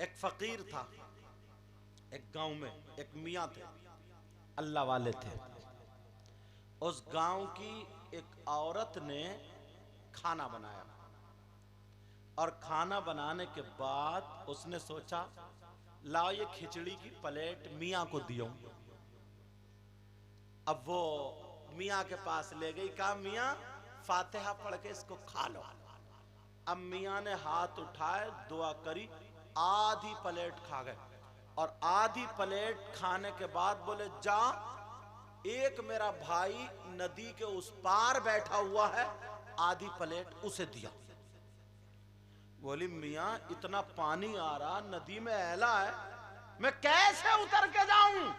एक फकीर था, एक गांव में एक मियाँ थे, अल्लाह वाले थे। उस गांव की एक औरत ने खाना बनाया और खाना बनाने के बाद उसने सोचा लाओ ये खिचड़ी की प्लेट मियाँ को दियो। अब वो मियाँ के पास ले गई, कहा मियाँ फातिहा पढ़ के इसको खा लो। अब मियाँ ने हाथ उठाए, दुआ करी, आधी प्लेट खा गए और आधी प्लेट खाने के बाद बोले जा, एक मेरा भाई नदी के उस पार बैठा हुआ है, आधी प्लेट उसे दिया। बोली मियाँ इतना पानी आ रहा, नदी में ऐला है, मैं कैसे उतर के जाऊं,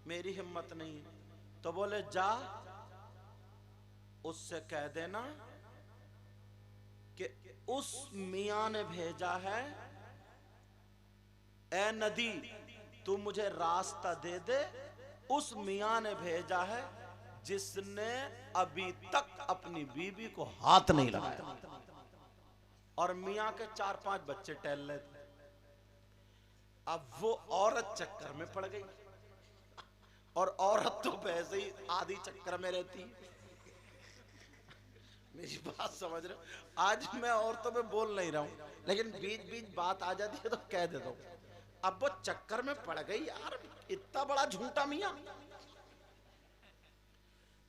मेरी हिम्मत नहीं है। तो बोले जा, उससे कह देना कि उस मियाँ ने भेजा है, ए नदी तू मुझे रास्ता दे दे, उस मियाँ ने भेजा है जिसने अभी तक अपनी बीवी को हाथ नहीं लगाया। और मियाँ के 4-5 बच्चे टहल रहे थे। अब वो औरत चक्कर में पड़ गई और औरत तो वैसे ही आधी चक्कर में रहती। मेरी बात समझ रहे हो? आज मैं औरतों में बोल नहीं रहा हूं, लेकिन बीच बीच बात आ जाती है तो कह देता हूं। अब वो चक्कर में पड़ गई, यार इतना बड़ा झूठा मियाँ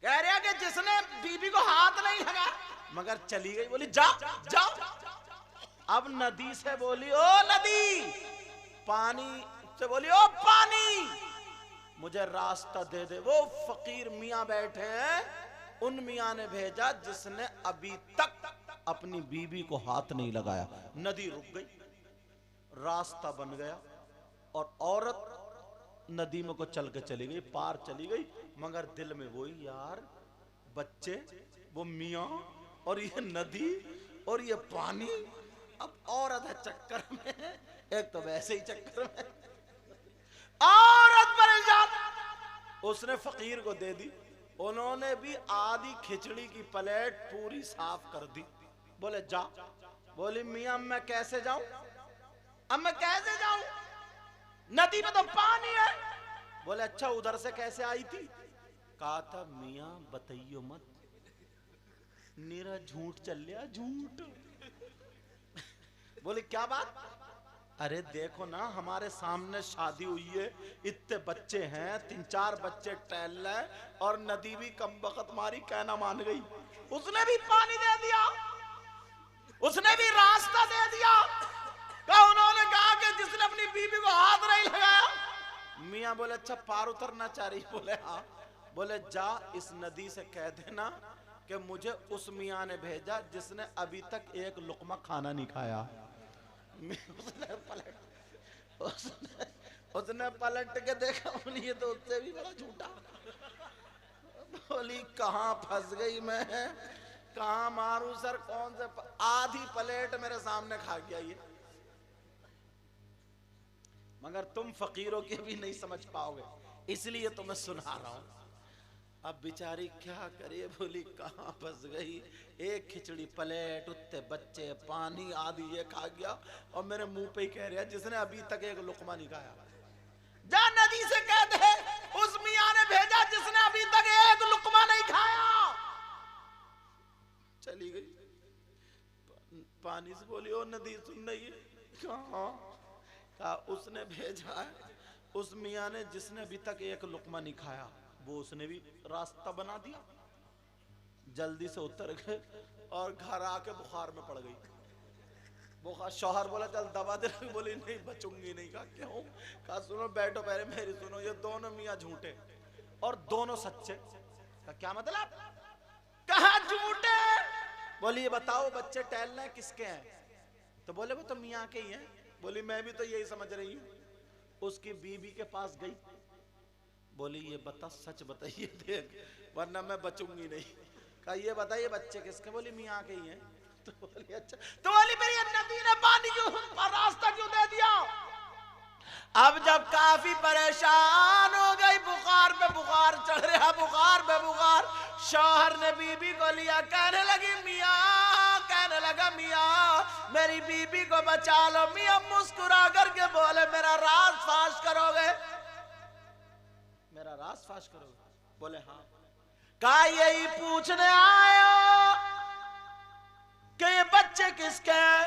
कह रहा कि जिसने बीबी को हाथ नहीं लगा, मगर चली गई। बोली जा जा। अब नदी से बोली ओ नदी, पानी से बोली ओ पानी, मुझे रास्ता दे दे। वो फकीर मियाँ बैठे हैं, उन मियाँ ने भेजा जिसने अभी तक अपनी बीबी को हाथ नहीं लगाया। नदी रुक गई, रास्ता बन गया और औरत नदी में को चल के चली गई, पार चली गई, मगर दिल में वही, यार बच्चे, वो मियाँ और ये नदी और ये पानी। अब औरत है चक्कर में, एक तो वैसे ही चक्कर में, औरत परेशान। उसने फकीर को दे दी, उन्होंने भी आधी खिचड़ी की प्लेट पूरी साफ कर दी। बोले जा। बोली मियाँ मैं कैसे जाऊं, अब मैं कैसे जाऊं, नदी में तो पानी है। बोले अच्छा उधर से कैसे आई थी? कहा था मियाँ बताइयो मत, मेरा झूठ चल लिया, झूठ। बोले क्या बात? अरे देखो ना हमारे सामने शादी हुई है, इतने बच्चे हैं, 3-4 बच्चे टहल रहे और नदी भी कम वक्त मारी, कहना मान गई। उसने भी पानी दे दिया, उसने भी रास्ता दे दिया। उन्होंने कहा कि जिसने अपनी बीबी को हाथ नहीं लगाया। मियाँ बोले अच्छा पार उतरना चाह रही? बोले हाँ। बोले जा इस नदी से कह देना कि मुझे उस मियाँ ने भेजा जिसने अभी तक एक लुकमा खाना नहीं खाया। उसने पलट के देखा, ये तो उससे भी बड़ा झूठा। बोली कहाँ फंस गई मैं, कहाँ मारू सर, कौन से आधी प्लेट मेरे सामने खा गया ये। मगर तुम फकीरों के भी नहीं समझ पाओगे, इसलिए तो मैं सुना रहा हूं। अब बेचारी क्या करे, बोली कहाँ फंस गई, एक खिचड़ी प्लेट, उत्ते बच्चे, पानी, आदि ये खा गया और मेरे मुंह पे ही कह रहा जिसने अभी तक एक लुकमा नहीं खाया। जा नदी से कह दे उस मियाँ ने भेजा जिसने अभी तक एक लुकमा नहीं खाया। चली गई। पानी से बोली ओ नदी सुन रही है? कहा उसने भेजा है उस मियाँ ने जिसने अभी तक एक लुकमा नहीं खाया, वो उसने भी रास्ता बना दिया। जल्दी से उतर गए और घर आके बुखार में पड़ गई। बुखार, शौहर बोला चल दवा दे, बोली नहीं बचूंगी नहीं। कहा क्यों? कहा सुनो बैठो पहले मेरी सुनो, ये दोनों मियाँ झूठे और दोनों सच्चे। कहा क्या मतलब? कहा झूठे। बोली ये बताओ बच्चे टहल रहे किसके हैं? तो बोले वो तो मियाँ के ही हैं। बोली मैं भी तो यही समझ रही हूँ। उसकी बीबी के पास गई, बोली ये बता, सच बताइए देख वरना मैं बचूंगी नहीं। कहा ये बताइए बच्चे किसके? बोली मियाँ के ही हैं। तो बोली अच्छा, तो बोली मेरी नदी ने पानी क्यों, रास्ता क्यों दे दिया? अब जब काफी परेशान हो गई, बुखार पे बुखार चढ़ रहा, बुखार पे बुखार, शौहर ने बीबी को लिया, कहने लगी मियाँ कहने लगा मियाँ मेरी बीबी को बचा लो। मियाँ मुस्कुरा करके बोले मेरा राज फाश करोगे, मेरा राज फाश करोगे? बोले हाँ। कहा यही पूछने आयो कि ये बच्चे किसके हैं?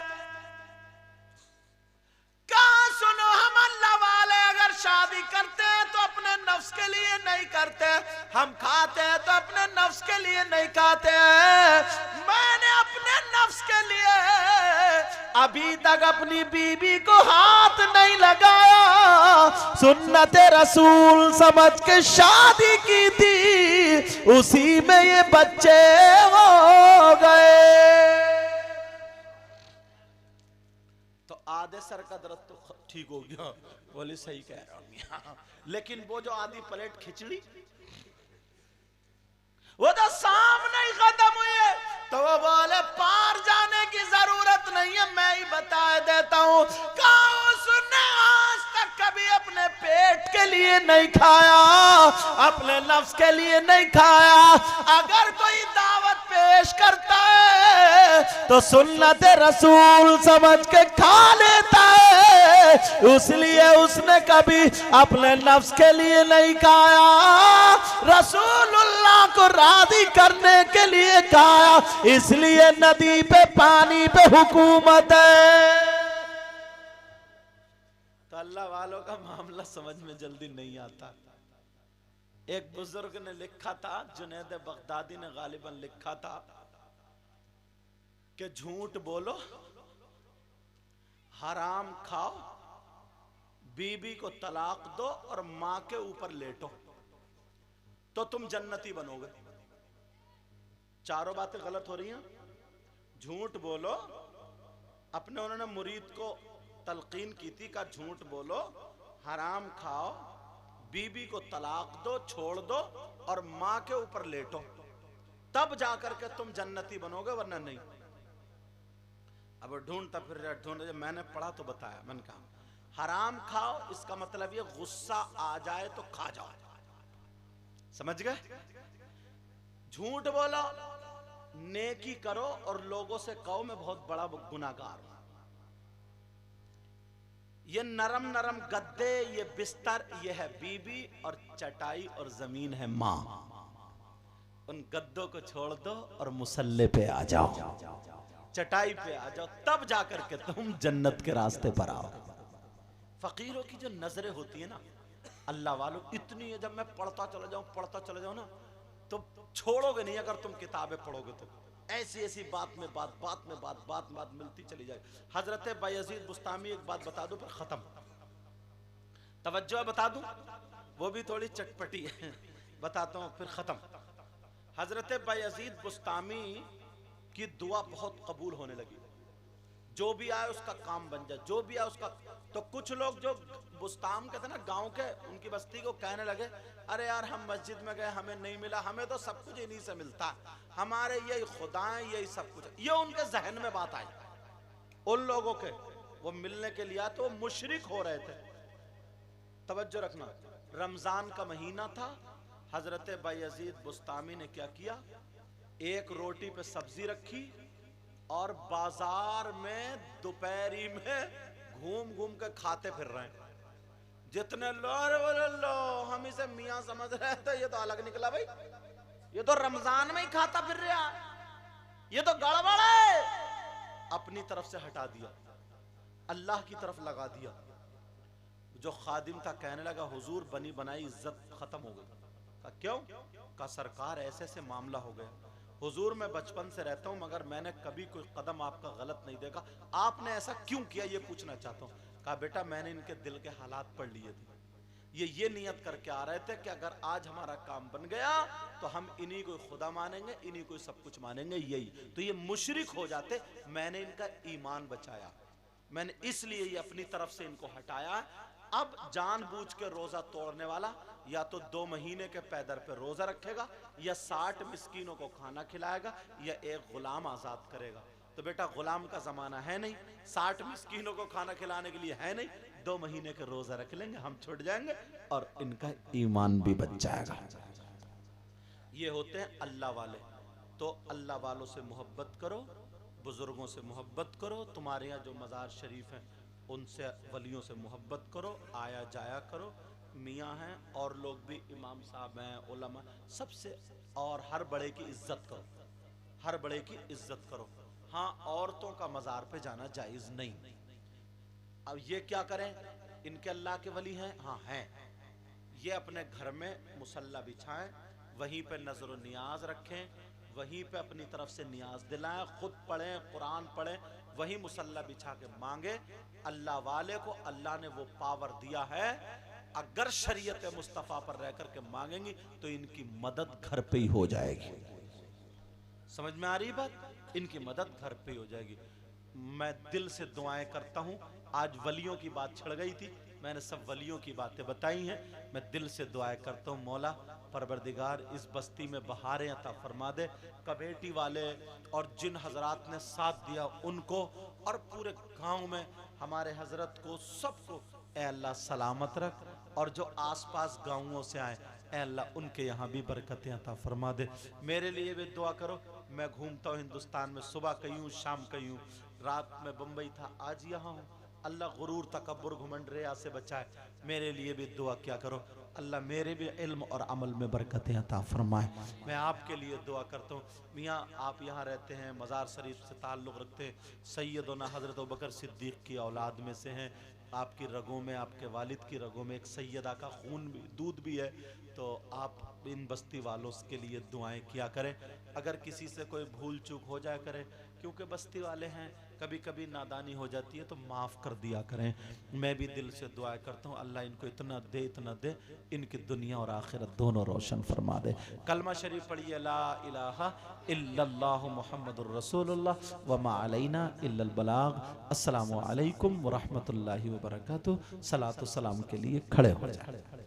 कहा सुनो हम अल्लाह वाले अगर शादी करते हैं तो अपने नफ्स के लिए नहीं करते, हम खाते हैं तो अपने नफ्स के लिए नहीं खाते हैं। मैंने अपने नफ्स के लिए अभी तक अपनी बीबी को हाथ नहीं लगाया, सुन्नत रसूल समझ के शादी की थी, उसी में ये बच्चे हो गए। तो आधे सर का दर्द तो ठीक हो गया। बोले सही कह रहा हूं, लेकिन वो जो आधी प्लेट खिचड़ी वो तो सामने ही खत्म हुई है। तो वो बोले पार जाने की जरूरत नहीं है, मैं ही बता देता हूं। कहा उसने आज तक कभी अपने पेट के लिए नहीं खाया, अपने नफ्स के लिए नहीं खाया। अगर कोई दावत पेश करता है तो सुन्नत रसूल समझ के खा लेता है, इसलिए उसने कभी अपने नफ्स के लिए नहीं खाया, रसूलुल्लाह को राजी करने के लिए खाया, इसलिए नदी पे पानी पे हुकूमत है। तो अल्लाह वालों का मामला समझ में जल्दी नहीं आता। एक बुजुर्ग ने लिखा था, जुनैद बगदादी ने गालिबन लिखा था कि झूठ बोलो, हराम खाओ, बीबी को तलाक दो और मां के ऊपर लेटो तो तुम जन्नती बनोगे। चारों बातें गलत हो रही हैं। झूठ बोलो, अपने उन्होंने मुरीद को तलकीन की थी का झूठ बोलो, हराम खाओ, बीबी को तलाक दो, छोड़ दो और मां के ऊपर लेटो, तब जाकर के तुम जन्नती बनोगे, वरना नहीं। अब ढूंढता फिर ढूंढ, मैंने पढ़ा तो बताया। मैंने कहा हराम खाओ इसका मतलब ये गुस्सा आ जाए तो खा जाओ, समझ गए? झूठ बोलो, नेकी करो और लोगों से कहो मैं बहुत बड़ा गुनाहगार हूं। ये नरम नरम गद्दे, ये बिस्तर, ये है बीबी, और चटाई और जमीन है मां। उन गद्दों को छोड़ दो और मुसल्ले पे आ जाओ, चटाई पे आ जाओ, तब जाकर के तुम जन्नत के रास्ते पर आओ। फकीरों की जो नजरें होती है ना अल्लाह वालों, इतनी है, जब मैं पढ़ता चला जाऊं ना तो छोड़ोगे नहीं। अगर तुम किताबें पढ़ोगे तो ऐसी ऐसी बात में बात मिलती चली जाए। हजरत बायजीद बुस्तामी, एक बात बता दो फिर खत्म, तवज्जो बता दूं, वो भी थोड़ी चटपटी है, बताता हूं फिर खत्म। हजरत बायजीद बुस्तामी की दुआ बहुत कबूल होने लगी, जो भी आए उसका काम बन जाए, जो भी आए उसका। तो कुछ लोग जो बुस्ताम के थे ना गांव के, उनकी बस्ती को कहने लगे अरे यार हम मस्जिद में गए हमें नहीं मिला, हमें तो सब कुछ इन्हीं से मिलता, हमारे यही खुदाएं यही सब कुछ। ये उनके जहन में बात आई। उन लोगों के वो मिलने के लिए तो मुशरिक हो रहे थे। तवज्जो रखना, रमजान का महीना था। हजरत बायजीद बुस्तामी ने क्या किया, एक रोटी पे सब्जी रखी और बाजार में दोपहरी में घूम घूम के खाते फिर रहे हैं। जितने लो हम इसे मियां समझ रहे थे, ये तो अलग निकला भाई, ये तो रमजान में ही खाता फिर रहा, ये तो गड़बड़ है। अपनी तरफ से हटा दिया, अल्लाह की तरफ लगा दिया। जो खादिम था कहने लगा हुजूर बनी बनाई इज्जत खत्म हो गई। का क्यों? का सरकार ऐसे ऐसे मामला हो गया। हुजूर मैं बचपन से रहता हूं मगर मैंने कभी कोई कदम आपका गलत नहीं देखा, आपने ऐसा क्यों किया ये पूछना चाहता हूं। कहा बेटा मैंने इनके दिल के हालात पढ़ लिए थे, ये नियत करके आ रहे थे कि अगर आज हमारा काम बन गया तो हम इन्हीं को खुदा मानेंगे, इन्हीं को सब कुछ मानेंगे, यही तो ये मुशरिक हो जाते। मैंने इनका ईमान बचाया, मैंने इसलिए ये अपनी तरफ से इनको हटाया। अब जानबूझ के रोजा तोड़ने वाला या तो 2 महीने के पैदर पे रोजा रखेगा, या 60 मिस्कीनों को खाना खिलाएगा, या एक गुलाम आजाद करेगा। तो बेटा गुलाम का जमाना है नहीं, 60 मिस्कीनों को खाना खिलाने के लिए है नहीं, 2 महीने के रोजा रख लेंगे, हम छुट जाएंगे और इनका ईमान भी बच जाएगा। ये होते हैं अल्लाह वाले। तो अल्लाह वालों से मोहब्बत करो, बुजुर्गों से मोहब्बत करो, तुम्हारे यहाँ जो मज़ार शरीफ हैं उनसे वलियों से मोहब्बत करो, आया जाया करो। मियाँ हैं और लोग भी, इमाम साहब हैं, उलमा, सबसे, और हर बड़े की इज्जत करो, हर बड़े की इज्जत करो। हाँ, औरतों का मज़ार पे जाना जायज़ नहीं। अब ये क्या करें, इनके अल्लाह के वली हैं, हाँ हैं, ये अपने घर में मुसल्ला बिछाएं, वहीं पे नजर नियाज रखें, वहीं पे अपनी तरफ से नियाज दिलाएं, खुद पढ़ें, कुरान पढ़ें, वहीं मुसल्ला बिछा के मांगे। अल्लाह वाले को अल्लाह ने वो पावर दिया है, अगर शरीयत मुस्तफ़ा पर रह कर के मांगेंगी तो इनकी मदद घर पे ही हो जाएगी। समझ में आ रही बात? इनकी मदद घर पे ही हो जाएगी। मैं दिल से दुआएं करता हूँ। आज वलियों की बात छिड़ गई थी, मैंने सब वलियों की बातें बताई हैं। मैं दिल से दुआएं करता हूँ, मौला परवरदिगार इस बस्ती में बहारें अता फरमा दे। कमेटी वाले और जिन हजरात ने साथ दिया उनको, और पूरे गांव में हमारे हजरत को, सबको ए अल्लाह सलामत रख। और जो आसपास गांवों से आए, ए अल्लाह उनके यहाँ भी बरकतें अता फरमा दे। मेरे लिए भी दुआ करो। मैं घूमता हूँ हिंदुस्तान में, सुबह कहीं हूँ, शाम कहीं हूँ, रात में बम्बई था, आज यहाँ हूँ। अल्लाह गुरूर, तकब्बुर, घुमंड, रिया से बचाए। मेरे लिए भी दुआ क्या करो, अल्लाह मेरे भी इल्म और अमल में बरकतें अता फरमाए। मैं आपके लिए दुआ करता हूँ। मियाँ आप यहाँ रहते हैं, मज़ार शरीफ से ताल्लुक़ रखते हैं, सैयदना हज़रत अबू बकर सिद्दीक़ की औलाद में से हैं। आपकी रगों में, आपके वालिद की रगों में एक सैयदा का खून भी, दूध भी है। तो आप इन बस्ती वालों के लिए दुआएं किया करें। अगर किसी से कोई भूल चूक हो जाए करें, क्योंकि बस्ती वाले हैं, कभी कभी नादानी हो जाती है, तो माफ़ कर दिया करें। मैं भी दिल से दुआ करता हूँ, अल्लाह इनको इतना दे, इतना दे, इनकी दुनिया और आखिरत दोनों रोशन फरमा दे। कलमा शरीफ पढ़िए, ला इलाहा इल्लल्लाहु मुहम्मदुर रसूलुल्लाह व मा अलैना इल्लल बलाग। अस्सलामु अलैकुम व रहमतुल्लाहि व बरकातुहू। सलातो सलाम के लिए खड़े हो जाए।